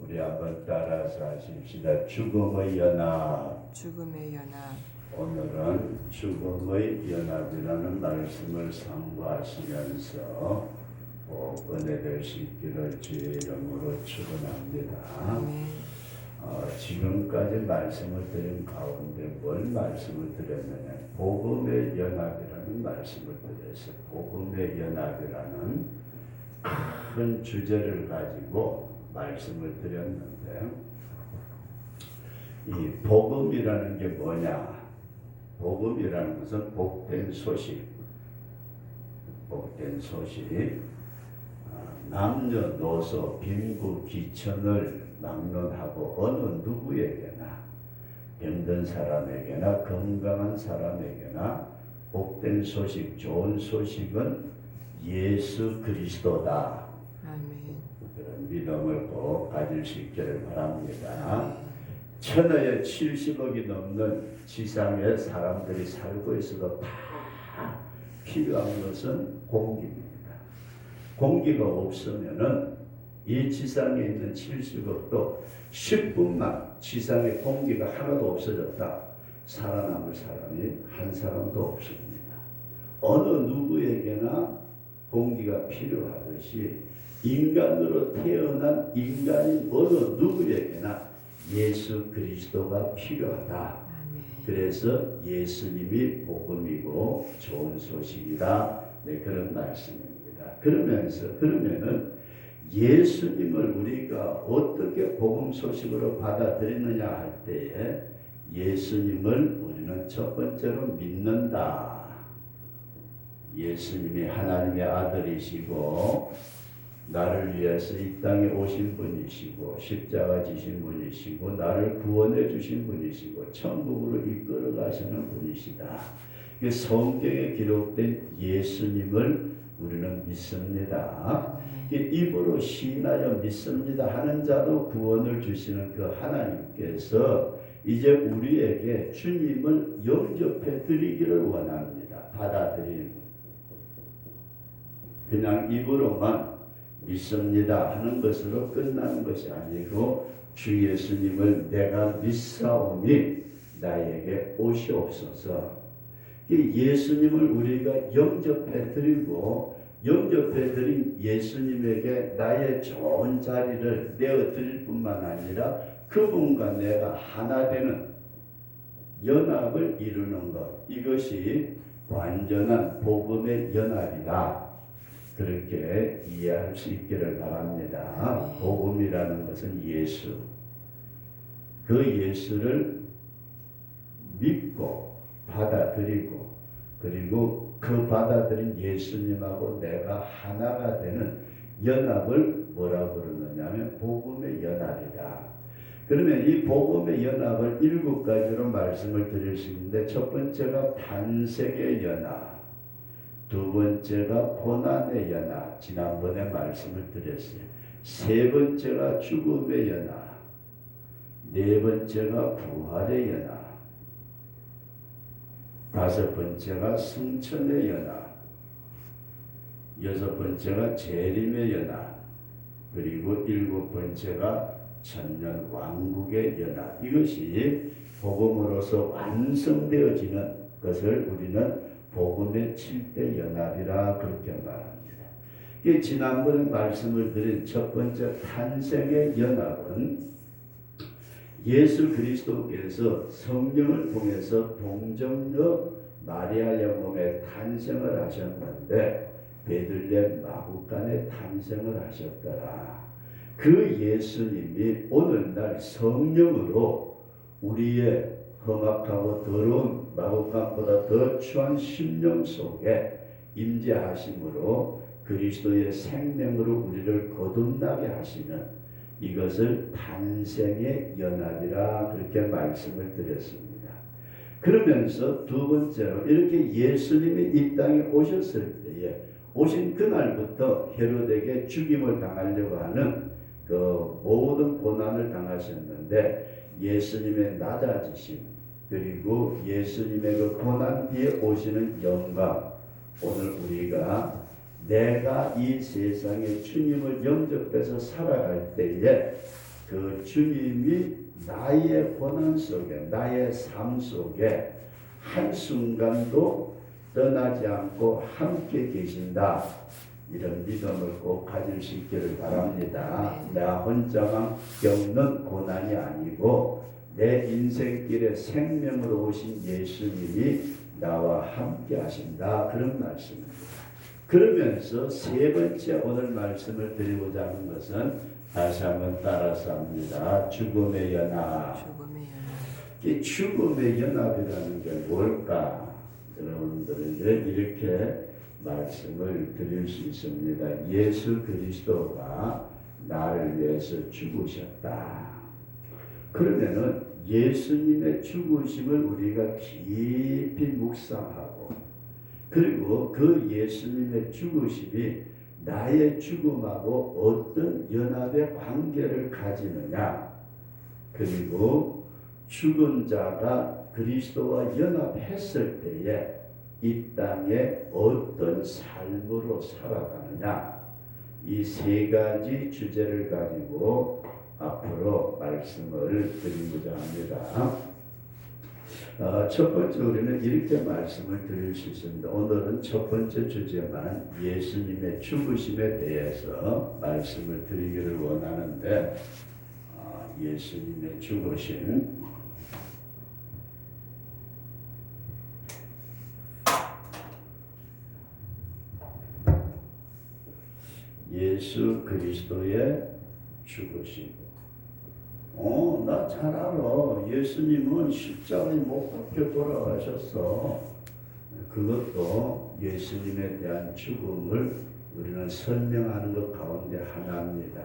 우리 한번 따라서 하십시다. 죽음의 연합. 죽음의 연합. 오늘은 죽음의 연합이라는 말씀을 상고하시면서 은혜될 수 있기를 주의 이름으로 축원합니다. 아멘. 지금까지 말씀을 드린 가운데 뭘 말씀을 드렸느냐? 복음의 연합이라는 말씀을 드렸어요. 복음의 연합이라는 큰 주제를 가지고 말씀을 드렸는데, 이 복음이라는 게 뭐냐? 복음이라는 것은 복된 소식, 복된 소식. 남녀노소 빈부 귀천을 막론하고 어느 누구에게나, 병든 사람에게나 건강한 사람에게나 복된 소식, 좋은 소식은 예수 그리스도다. 아멘. 그런 믿음을 꼭 가질 수 있기를 바랍니다. 천하에 70억이 넘는 지상에 사람들이 살고 있어도 다 필요한 것은 공기입니다. 공기가 없으면은 이 지상에 있는 70억도 10분만 지상에 공기가 하나도 없어졌다. 살아남을 사람이 한 사람도 없습니다. 어느 누구에게나 공기가 필요하듯이 인간으로 태어난 인간인 어느 누구에게나 예수 그리스도가 필요하다. 아멘. 그래서 예수님이 복음이고 좋은 소식이다. 네, 그런 말씀입니다. 그러면은 예수님을 우리가 어떻게 복음 소식으로 받아들이느냐 할 때에 예수님을 우리는 첫 번째로 믿는다. 예수님이 하나님의 아들이시고 나를 위해서 이 땅에 오신 분이시고 십자가 지신 분이시고 나를 구원해 주신 분이시고 천국으로 이끌어 가시는 분이시다. 성경에 기록된 예수님을 우리는 믿습니다. 입으로 시인하여 믿습니다 하는 자도 구원을 주시는 그 하나님께서 이제 우리에게 주님을 영접해 드리기를 원합니다. 받아들이는, 그냥 입으로만 믿습니다 하는 것으로 끝나는 것이 아니고 주 예수님을 내가 믿사오니 나에게 오시옵소서. 예수님을 우리가 영접해 드리고 영접해 드린 예수님에게 나의 좋은 자리를 내어 드릴 뿐만 아니라 그분과 내가 하나 되는 연합을 이루는 것, 이것이 완전한 복음의 연합이다. 그렇게 이해할 수 있기를 바랍니다. 복음이라는 것은 예수, 그 예수를 믿고 받아들이고 그리고 그 받아들인 예수님하고 내가 하나가 되는 연합을 뭐라고 부르느냐면 복음의 연합이다. 그러면 이 복음의 연합을 7가지로 말씀을 드릴 수 있는데, 첫 번째가 탄생의 연합, 두 번째가 고난의 연합, 지난번에 말씀을 드렸어요. 세 번째가 죽음의 연합, 네 번째가 부활의 연합, 다섯 번째가 승천의 연합, 여섯 번째가 재림의 연합, 그리고 일곱 번째가 천년 왕국의 연합. 이것이 복음으로서 완성되어지는 것을 우리는 복음의 7대 연합이라 그렇게 말합니다. 지난번에 말씀을 드린 첫 번째 탄생의 연합은 예수 그리스도께서 성령을 통해서 동정녀 마리아의 몸에 탄생을 하셨는데 베들레헴 마구간에 탄생을 하셨더라. 그 예수님이 오늘날 성령으로 우리의 험악하고 더러운 마구간보다 더 추한 심령 속에 임재하심으로 그리스도의 생명으로 우리를 거듭나게 하시는, 이것을 탄생의 연합이라 그렇게 말씀을 드렸습니다. 그러면서 두 번째로 이렇게 예수님이 이 땅에 오셨을 때에 오신 그날부터 헤롯에게 죽임을 당하려고 하는 그 모든 고난을 당하셨는데, 예수님의 낮아지심 그리고 예수님의 그 고난 뒤에 오시는 영광, 오늘 우리가 내가 이 세상에 주님을 영접해서 살아갈 때에 그 주님이 나의 고난 속에, 나의 삶 속에 한순간도 떠나지 않고 함께 계신다. 이런 믿음을 꼭 가질 수 있기를 바랍니다. 나 혼자만 겪는 고난이 아니고 내 인생길에 생명으로 오신 예수님이 나와 함께 하신다. 그런 말씀입니다. 그러면서 세 번째 오늘 말씀을 드리고자 하는 것은 다시 한번 따라서 합니다. 죽음의 연합. 이 죽음의 연합이라는 게 뭘까? 여러분들은 이렇게 말씀을 드릴 수 있습니다. 예수 그리스도가 나를 위해서 죽으셨다. 그러면은 예수님의 죽으심을 우리가 깊이 묵상하고, 그리고 그 예수님의 죽으심이 나의 죽음하고 어떤 연합의 관계를 가지느냐, 그리고 죽은 자가 그리스도와 연합했을 때에 이 땅에 어떤 삶으로 살아가느냐, 이 세 가지 주제를 가지고 앞으로 말씀을 드리고자 합니다. 첫 번째 우리는 이렇게 말씀을 드릴 수 있습니다. 오늘은 첫 번째 주제만 예수님의 죽으심에 대해서 말씀을 드리기를 원하는데, 예수님의 죽으심, 예수 그리스도의 죽으심. 나 잘 알아. 예수님은 십자가에 못 박혀 돌아가셨어. 그것도 예수님에 대한 죽음을 우리는 설명하는 것 가운데 하나입니다.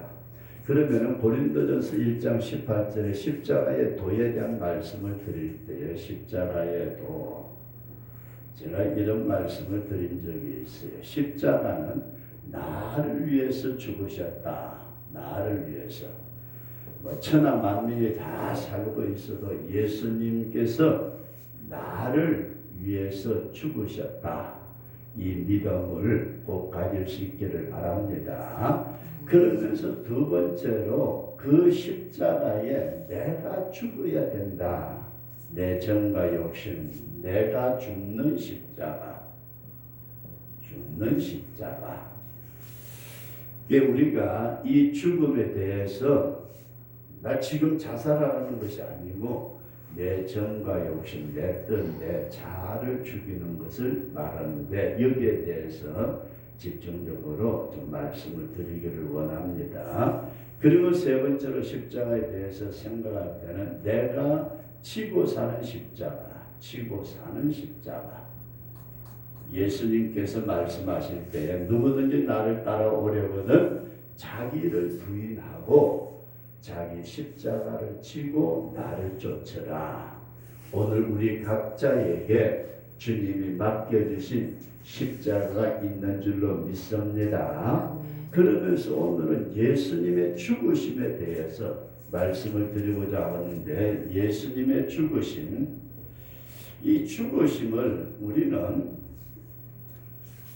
그러면 고린도전서 1장 18절에 십자가의 도에 대한 말씀을 드릴 때에 십자가의 도, 제가 이런 말씀을 드린 적이 있어요. 십자가는 나를 위해서 죽으셨다. 나를 위해서. 천하 만민이 다 살고 있어도 예수님께서 나를 위해서 죽으셨다. 이 믿음을 꼭 가질 수 있기를 바랍니다. 그러면서 두 번째로 그 십자가에 내가 죽어야 된다. 내 정과 욕심, 내가 죽는 십자가. 죽는 십자가. 우리가 이 죽음에 대해서 나 지금 자살하는 것이 아니고 내 정과 욕심, 내 뜻, 내 자아를 죽이는 것을 말하는데, 여기에 대해서 집중적으로 좀 말씀을 드리기를 원합니다. 그리고 세 번째로 십자가에 대해서 생각할 때는 내가 지고 사는 십자가, 지고 사는 십자가. 예수님께서 말씀하실 때 누구든지 나를 따라오려거든 자기를 부인하고 자기 십자가를 지고 나를 쫓으라. 오늘 우리 각자에게 주님이 맡겨주신 십자가가 있는 줄로 믿습니다. 그러면서 오늘은 예수님의 죽으심에 대해서 말씀을 드리고자 하는데, 예수님의 죽으심, 이 죽으심을 우리는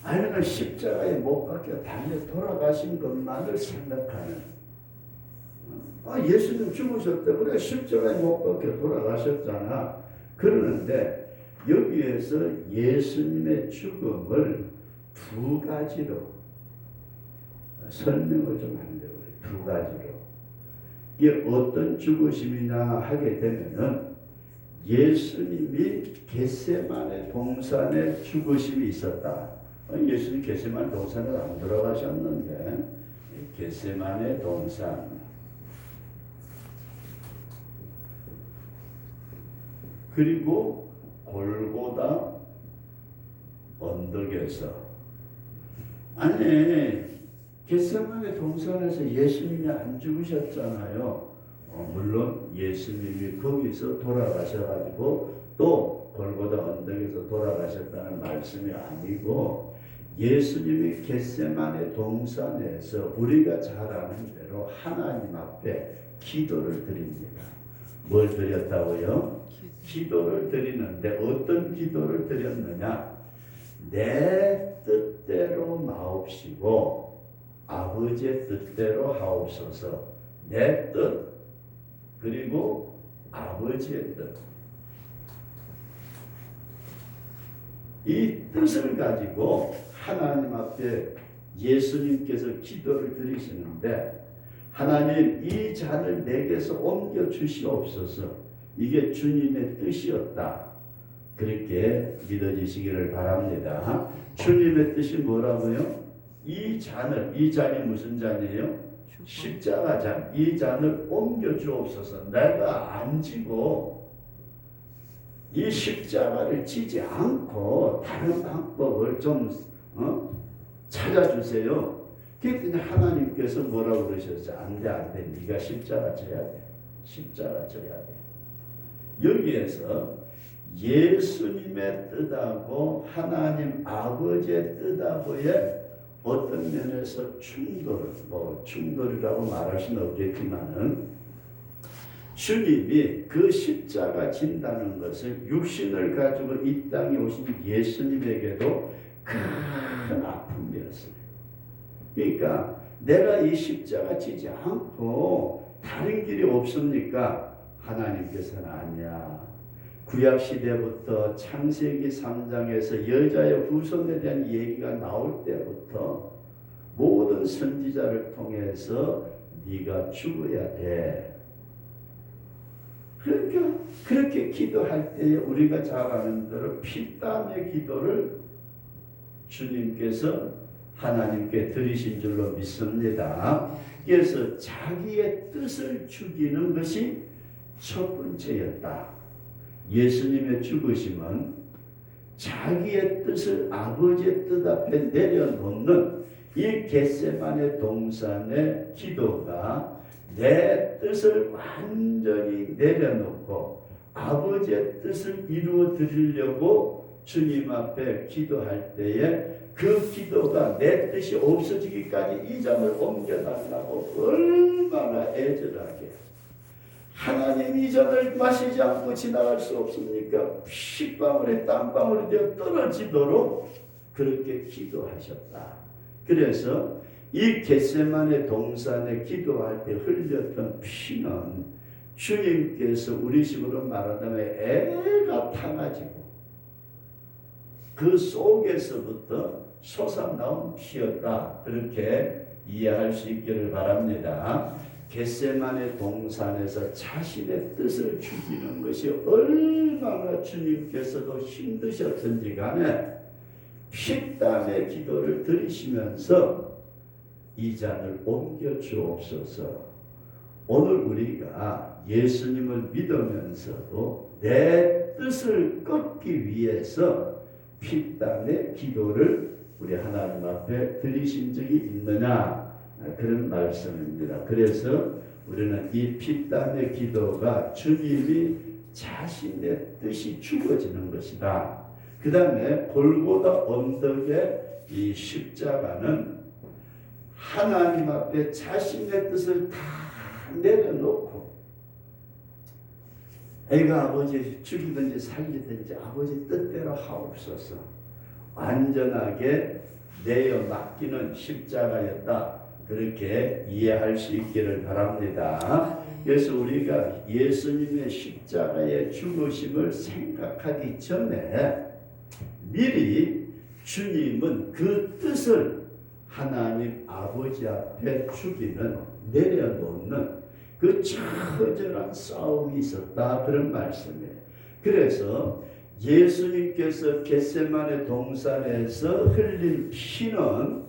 아니면 십자가에 못 박혀 달려 돌아가신 것만을 생각하는, 예수님 죽으셨대. 그래, 십자가에 못 박혀 돌아가셨잖아. 그러는데 여기에서 예수님의 죽음을 두 가지로 설명을 좀 하려고 해요. 두 가지로. 이게 어떤 죽으심이냐 하게 되면은, 예수님이 겟세마네 동산에 죽으심이 있었다. 예수님 겟세마네 동산에 안 들어가셨는데, 겟세마네 동산, 그리고 골고다 언덕에서, 아니 겟세마네 동산에서 예수님이 안 죽으셨잖아요. 물론 예수님이 거기서 돌아가셔가지고 또 골고다 언덕에서 돌아가셨다는 말씀이 아니고, 예수님이 겟세마네 동산에서 우리가 잘 아는 대로 하나님 앞에 기도를 드립니다. 뭘 드렸다고요? 기도를 드리는데 어떤 기도를 드렸느냐? 내 뜻대로 마옵시고 아버지의 뜻대로 하옵소서. 내 뜻, 그리고 아버지의 뜻. 이 뜻을 가지고 하나님 앞에 예수님께서 기도를 드리시는데, 하나님 이 잔을 내게서 옮겨 주시옵소서. 이게 주님의 뜻이었다. 그렇게 믿어지시기를 바랍니다. 주님의 뜻이 뭐라고요? 이 잔이 무슨 잔이에요? 십자가 잔. 이 잔을 옮겨 주옵소서. 내가 안 지고 이 십자가를 지지 않고 다른 방법을 좀 찾아주세요. 그랬더니 하나님께서 뭐라고 그러셨어요? 안 돼. 네가 십자가 져야 돼. 십자가 져야 돼. 여기에서 예수님의 뜻하고 하나님 아버지의 뜻하고의 어떤 면에서 충돌이라고 말할 수는 없겠지만은, 주님이 그 십자가 진다는 것을 육신을 가지고 이 땅에 오신 예수님에게도 큰 아픔이었어요. 그러니까 내가 이 십자가 지지 않고 다른 길이 없습니까? 하나님께서는 아니야. 구약시대부터 창세기 3장에서 여자의 후손에 대한 얘기가 나올 때부터 모든 선지자를 통해서 네가 죽어야 돼. 그렇게 기도할 때에 우리가 잘 아는 대로 피땀의 기도를 주님께서 하나님께 드리신 줄로 믿습니다. 그래서 자기의 뜻을 죽이는 것이 첫 번째였다. 예수님의 죽으심은 자기의 뜻을 아버지의 뜻 앞에 내려놓는 이 겟세마네 동산의 기도가 내 뜻을 완전히 내려놓고 아버지의 뜻을 이루어 드리려고 주님 앞에 기도할 때에 그 기도가 내 뜻이 없어지기까지 이 잔을 옮겨달라고 얼마나 애절하게, 하나님 이 잔을 마시지 않고 지나갈 수 없습니까? 피방울에 땀방울이 되어 떨어지도록 그렇게 기도하셨다. 그래서 이 겟세마네 동산에 기도할 때 흘렸던 피는 주님께서 우리식으로 말하자면 애가 타가지고 그 속에서부터 솟아나온 피였다. 그렇게 이해할 수 있기를 바랍니다. 겟세마네 동산에서 자신의 뜻을 죽이는 것이 얼마나 주님께서도 힘드셨든지 간에 피땀의 기도를 드리시면서 이 잔을 옮겨 주옵소서. 오늘 우리가 예수님을 믿으면서도 내 뜻을 꺾기 위해서 피땀의 기도를 우리 하나님 앞에 드리신 적이 있느냐, 그런 말씀입니다. 그래서 우리는 이 피땀의 기도가 주님이 자신의 뜻이 죽어지는 것이다. 그 다음에 골고다 언덕의 이 십자가는 하나님 앞에 자신의 뜻을 다 내려놓고, 애가 아버지 죽이든지 살리든지 아버지 뜻대로 하옵소서, 완전하게 내어 맡기는 십자가였다. 그렇게 이해할 수 있기를 바랍니다. 그래서 우리가 예수님의 십자가의 죽으심을 생각하기 전에 미리 주님은 그 뜻을 하나님 아버지 앞에 죽이는, 내려놓는 그 처절한 싸움이 있었다. 그런 말씀이에요. 그래서 예수님께서 겟세마네 동산에서 흘린 피는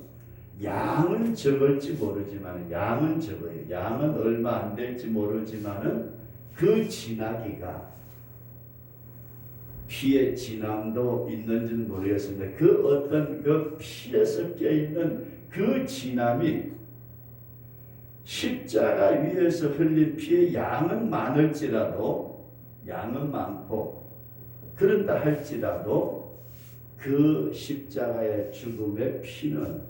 양은 적을지 모르지만, 양은 적어요. 양은 얼마 안 될지 모르지만은 그 진하기가, 피의 진함도 있는지는 모르겠습니다. 그 어떤 그 피에 섞여 있는 그 진함이 십자가 위에서 흘린 피의 양은 많을지라도, 양은 많고 그런다 할지라도 그 십자가의 죽음의 피는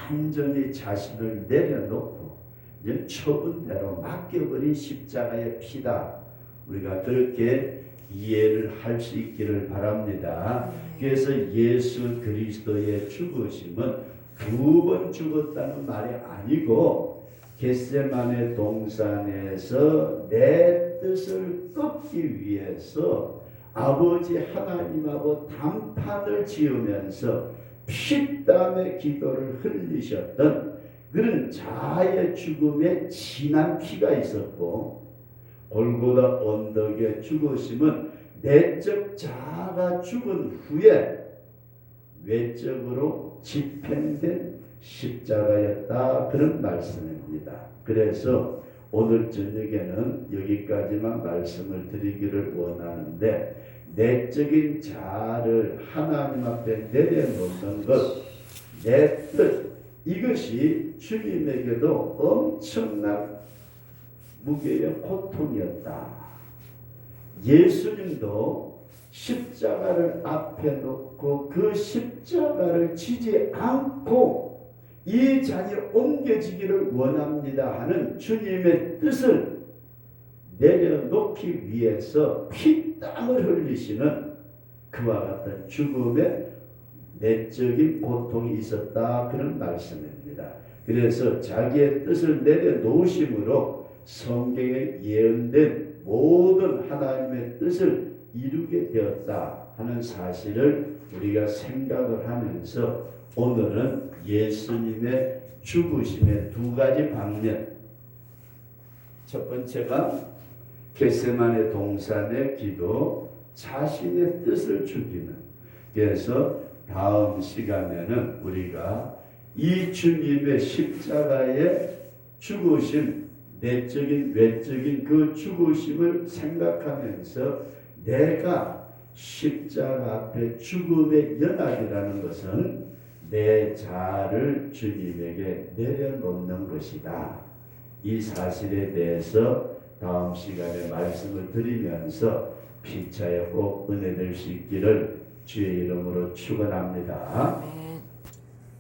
완전히 자신을 내려놓고 이제 처분대로 맡겨버린 십자가의 피다. 우리가 그렇게 이해를 할 수 있기를 바랍니다. 그래서 예수 그리스도의 죽으심은 두 번 죽었다는 말이 아니고 겟세마네 동산에서 내 뜻을 꺾기 위해서 아버지 하나님하고 담판을 지으면서 피땀의 기도를 흘리셨던 그런 자아의 죽음에 진한 피가 있었고, 골고다 언덕의 죽으심은 내적 자아가 죽은 후에 외적으로 집행된 십자가였다, 그런 말씀입니다. 그래서 오늘 저녁에는 여기까지만 말씀을 드리기를 원하는데, 내적인 자아를 하나님 앞에 내려놓는 것, 내 뜻, 이것이 주님에게도 엄청난 무게의 고통이었다. 예수님도 십자가를 앞에 놓고 그 십자가를 지지 않고 이 잔이 옮겨지기를 원합니다 하는 주님의 뜻을 내려놓기 위해서 피땀을 흘리시는 그와 같은 죽음의 내적인 고통이 있었다, 그런 말씀입니다. 그래서 자기의 뜻을 내려놓으심으로 성경에 예언된 모든 하나님의 뜻을 이루게 되었다 하는 사실을 우리가 생각을 하면서 오늘은 예수님의 죽으심의 두 가지 방면, 첫 번째가 겟세마네 동산의 기도, 자신의 뜻을 죽이는, 그래서 다음 시간에는 우리가 이 주님의 십자가의 죽으심, 내적인 외적인 그 죽으심을 생각하면서 내가 십자가 앞에 죽음의 연합이라는 것은 내 자아를 주님에게 내려놓는 것이다, 이 사실에 대해서 다음 시간에 말씀을 드리면서 피차에 꼭 은혜 될 수 있기를 주의 이름으로 축원합니다.